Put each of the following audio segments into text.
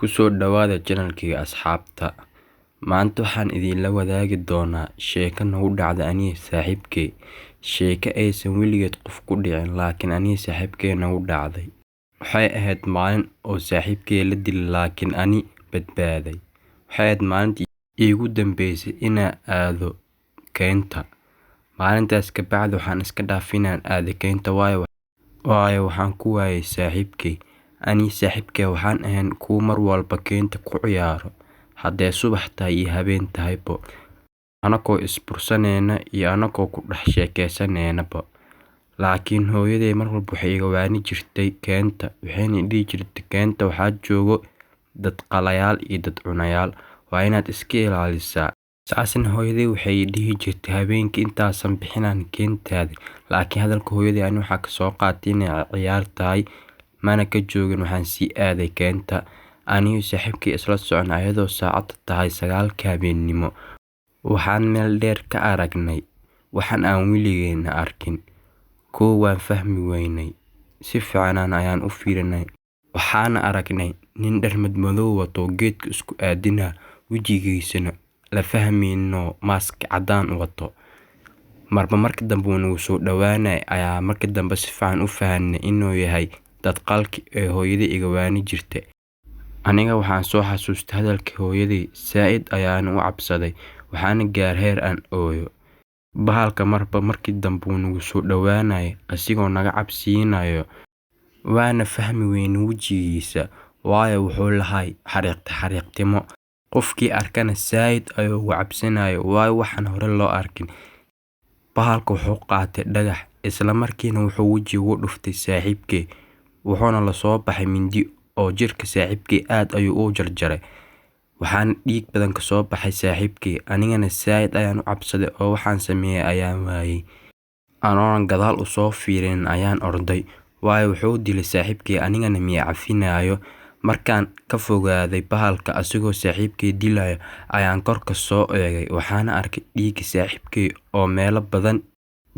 Ku soo dhawaada channelkayga asxaabta. Maanta waxaan idinla wadaagi doonaa sheeko nagu dhacday aniga saaxiibkay. Sheeko aysan weligeed qof ku dhicin laakiin aniga saaxiibkay nagu dhacday. Waxay ahayd maalin oo saaxiibkay la dilay laakiin ani badbaaday. Waxay ahayd maalintii iigu dambeysay inaan aado keynta. Maalintaas ka bacdi waxaan iska dhaafay inaan aado keynta waayo waxaan ku waayay saaxiibkay. Ani saaxiibkay waxaan ahayn kuwo mar walba keynta ku ciyaaro. Haddee subax tahay iyo habeen tahayba. Anakoo isbursanayna iyo anakoo ku dhex sheekaysanayna. Laakiin hooyaday mar walba waxay iga waani jirtay keynta. Waxayna dhihi jirtay keynta waxaa joogo dad qalayaal iyo dad cunayaal. Waa inaad iska ilaalisaa. Saasina hooyaday waxay dhihi jirtay habeenkii intaasan bixinaan keyntaada. Laakiin hadalka hooyaday ani waxaa ka soo qaatay inay ciyaar tahay. Mana ka joogin waxaan sii aaday keynta. Aniga saaxiibkay isla socon ayadoo saacada tahay 9 habeenimo. Waxaan meel dheer ka aragnay waxaan aan weligeena arkin. Waan fahmi weynay. Si fiican ayaan u fiirinay. Waxaan aragnay nin dhar madow wato geedka isku aadina wajigiisana la fahmayno mask cadaan wato. Markii dambe uu nagu soo dhawaanay ayaa markii dambe si fiican u fahanay inuu yahay dad qalki ee hooyaday iga waani jirtay. Aniga waxaan soo xasuustay hadalkii hooyaday saaid ayaan u cabsaday. Waxaan gaar heer aan ooyo. Bahalka markii dambe uu nagu soo dhawaanay asigoo naga cabsiinayo. Waana fahmi weyn wajigiisa waayo wuxuu lahay xariiqtimo. Qofkii arkana saaid ayuu ugu cabsanayo waayo waxaan hore loo arkin. Bahalka wuxuu qaatay dhagax isla markiina wuxuu wajiga ugu dhuftay saaxiibkay. Wuxuuna la soo baxay mindi oo jirka saaxiibkay aad ayuu u jarjaray. Waxaan dhiig badan ka soo baxay saaxiibkay. Anigana saaid ayaan u cabsaday oo waxaan sameeyay ayaan waayay. Anoon gadaal u soo fiirin ayaan orday. Waayo wuxuu dilay saaxiibkay anigana miya cafinayo. Markaan ka fogaaday bahalka asigoo saaxiibkay dilayo ayaan kor ka soo eegay. Waxaan arkay dhiig saaxiibkay oo meelo badan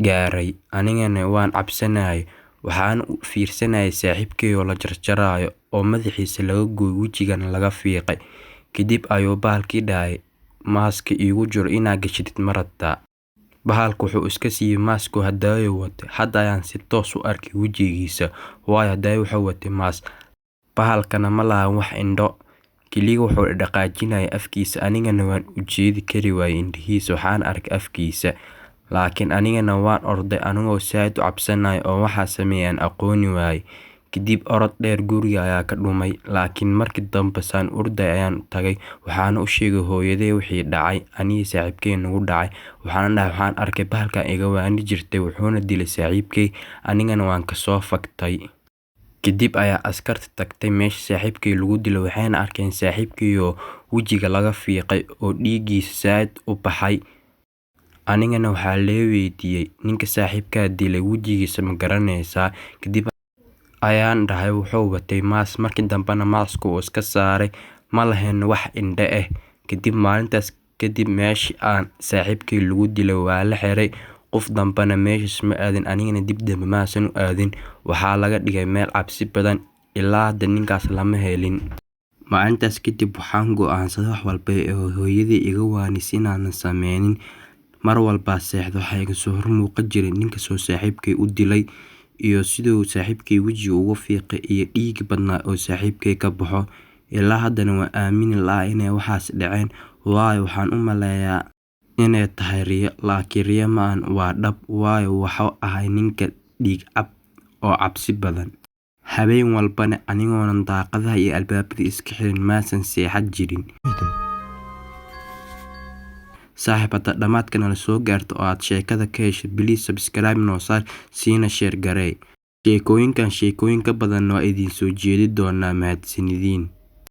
gaaray. Anigana waan cabsanay. Waxaan u fiirsanay saaxiibkay oo la jarjarayo oo madaxiisa laga gooy wajigana laga fiiqay. Kadib ayuu bahalkii dhahay mask iigu jiro inaa gashidid marada. Bahalku wuxuu iska siiyay mask hadaayo watay. Hadda ayaan si toos u arkay wajigiisa waayo hadaayo wuxuu watay mask. Bahalkana ma lahan wax indho. Kaliya wuxuu dhaqaajinay afkiisa. Anigana waan u jeedi kari waayay indhihiisa. Waxaan arkay afkiisa. Laakiin anigana waan orday anigoo saaid u cabsanay oo waxa sameeyay aqooni waayay. Kadib orod dheer guriga ayaa ka dhumay. Laakiin markii dambe saan urday ayaan tagay. Waxaan u sheegay hooyaday wixii dhacay. Aniga saaxiibkay nagu dhacay. Waxaan arkay bahalka iga waani jirtay wuxuuna dilay saaxiibkay. Anigana waan ka soo faktay. Kadib ayaa askarta tagtay meesha saaxiibkay lagu dilay. Waxayna arkeen saaxiibkay oo wajiga laga fiiqay oo dhiigiisa saaid u baxay. Anigana waxaa la weydiiyay ninka saaxiibka dilay wajigiisa ma garanaysaa. Kadib ayaan dhahay wuxuu watay mask. Markii dambena mask uu iska saaray. Ma lahayn wax indho ah. Kadib maalintaas kadib meeshii aan saaxiibkay lagu dilay waa la xiray. Qof dambena meeshis ma aadin. Anigana dib dambe ma san u aadin. Waxaa laga dhigay meel cabsi badan ilaa hadda ninkaas lama helin. Maalintaas kadib waxaan go'aansaday wax walba oo hooyaday iga waanisay inaanan sameynin. Mar walba seexdo waxaa iga soo hormuuqa jiray ninka soo saaxiibkay u dilay iyo sidoo saaxiibkay wajiga uga fiiqay iyo dhiig badnaa oo saaxiibkay ka baxo. Ilaa haddana waan aamini lahaa inay waxaas dhaceen waayo waxaan u maleeyaa inay tahay riyo. Laakiin riyo maan waa dhab waayo waxa ahay ninka dhiig cab oo cabsi badan. Habeen walbana anigoon daaqadaha iyo albaabada iska xirin maasan seexad jirin. Saaxiibada dhamaadkana la soo gaarto oo aad sheekada ka heshay please subscribe noo saar siina share garee. Sheekooyinka badan waa idin soo jeedi doonaa mahadsanidin.